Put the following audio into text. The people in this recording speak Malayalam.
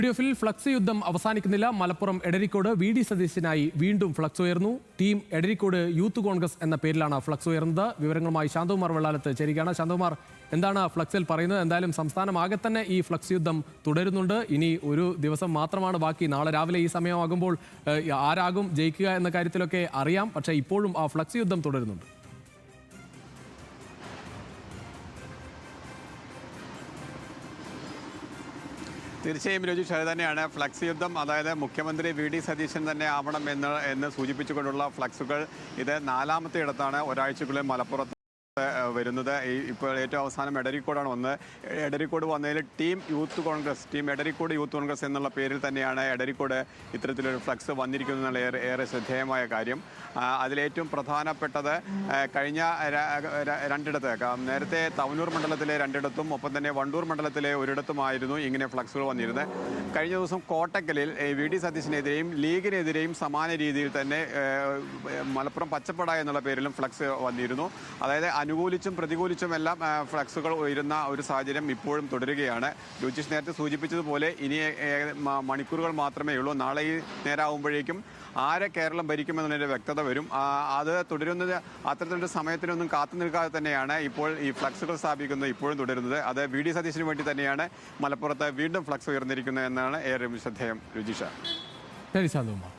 ഡിഎഫിൽ ഫ്ലക്സ് യുദ്ധം അവസാനിക്കുന്നില്ല. മലപ്പുറം എടരിക്കോട് വി.ഡി. സതീശനായി വീണ്ടും ഫ്ലക്സ് ഉയർന്നു. ടീം എടരിക്കോട് യൂത്ത് കോൺഗ്രസ് എന്ന പേരിലാണ് ഫ്ലക്സ് ഉയർന്നത്. വിവരങ്ങളുമായി ശാന്തകുമാർ വെള്ളാലത്ത് ചേരുകയാണ്. ശാന്തകുമാർ, എന്താണ് ഫ്ലക്സിൽ പറയുന്നത്? എന്തായാലും സംസ്ഥാനമാകെ തന്നെ ഈ ഫ്ലക്സ് യുദ്ധം തുടരുന്നുണ്ട്. ഇനി ഒരു ദിവസം മാത്രമാണ് ബാക്കി. നാളെ രാവിലെ ഈ സമയമാകുമ്പോൾ ആരാകും ജയിക്കുക എന്ന കാര്യത്തിലൊക്കെ അറിയാം. പക്ഷേ ഇപ്പോഴും ആ ഫ്ലക്സ് യുദ്ധം തുടരുന്നുണ്ട്. തീർച്ചയായും രജിഷ്, അത് തന്നെയാണ് ഫ്ലക്സ് യുദ്ധം. അതായത് മുഖ്യമന്ത്രി വി.ഡി. സതീശൻ തന്നെ ആവണം എന്ന് സൂചിപ്പിച്ചുകൊണ്ടുള്ള ഫ്ലക്സുകൾ ഇത് 4ാമത്തെ ഇടത്താണ് ഒരാഴ്ചക്കുള്ളിൽ മലപ്പുറത്ത് വരുന്നത്. ഇപ്പോൾ ഏറ്റവും അവസാനം എടരിക്കോടാണ് വന്നത്. എടരിക്കോട് വന്നതിൽ ടീം എടരിക്കോട് യൂത്ത് കോൺഗ്രസ് എന്നുള്ള പേരിൽ തന്നെയാണ് എടരിക്കോട് ഇത്തരത്തിലൊരു ഫ്ലക്സ് വന്നിരിക്കുന്നത് എന്നുള്ള ഏറെ ശ്രദ്ധേയമായ കാര്യം. അതിലേറ്റവും പ്രധാനപ്പെട്ടത് കഴിഞ്ഞ രണ്ടിടത്ത്, നേരത്തെ തവനൂർ മണ്ഡലത്തിലെ രണ്ടിടത്തും ഒപ്പം തന്നെ വണ്ടൂർ മണ്ഡലത്തിലെ ഒരിടത്തുമായിരുന്നു ഇങ്ങനെ ഫ്ലക്സുകൾ വന്നിരുന്നത്. കഴിഞ്ഞ ദിവസം കോട്ടക്കലിൽ വി.ഡി. സതീശനെതിരെയും ലീഗിനെതിരെയും സമാന രീതിയിൽ തന്നെ മലപ്പുറം പച്ചപ്പട എന്നുള്ള പേരിലും ഫ്ലക്സ് വന്നിരുന്നു. അതായത് അനുകൂലിച്ചും പ്രതികൂലിച്ചും എല്ലാം ഫ്ലക്സുകൾ ഉയരുന്ന ഒരു സാഹചര്യം ഇപ്പോഴും തുടരുകയാണ്. രുചിഷ് നേരത്തെ സൂചിപ്പിച്ചതുപോലെ ഇനി മണിക്കൂറുകൾ മാത്രമേ ഉള്ളൂ. നാളെ ഈ നേരമാകുമ്പോഴേക്കും ആരെ കേരളം ഭരിക്കുമെന്നുള്ളതിൻ്റെ വ്യക്തത വരും. അത് തുടരുന്നത് അത്തരത്തിലൊരു സമയത്തിനൊന്നും കാത്തു നിൽക്കാതെ തന്നെയാണ് ഇപ്പോൾ ഈ ഫ്ലക്സുകൾ സ്ഥാപിക്കുന്നത് ഇപ്പോഴും തുടരുന്നത്. അത് വി.ഡി. സതീശന് വേണ്ടി തന്നെയാണ് മലപ്പുറത്ത് വീണ്ടും ഫ്ലക്സ് ഉയർന്നിരിക്കുന്നത് എന്നാണ് ഏറെ ശ്രദ്ധേയം. രുചിഷ. ശരി ശാന്തകുമാർ.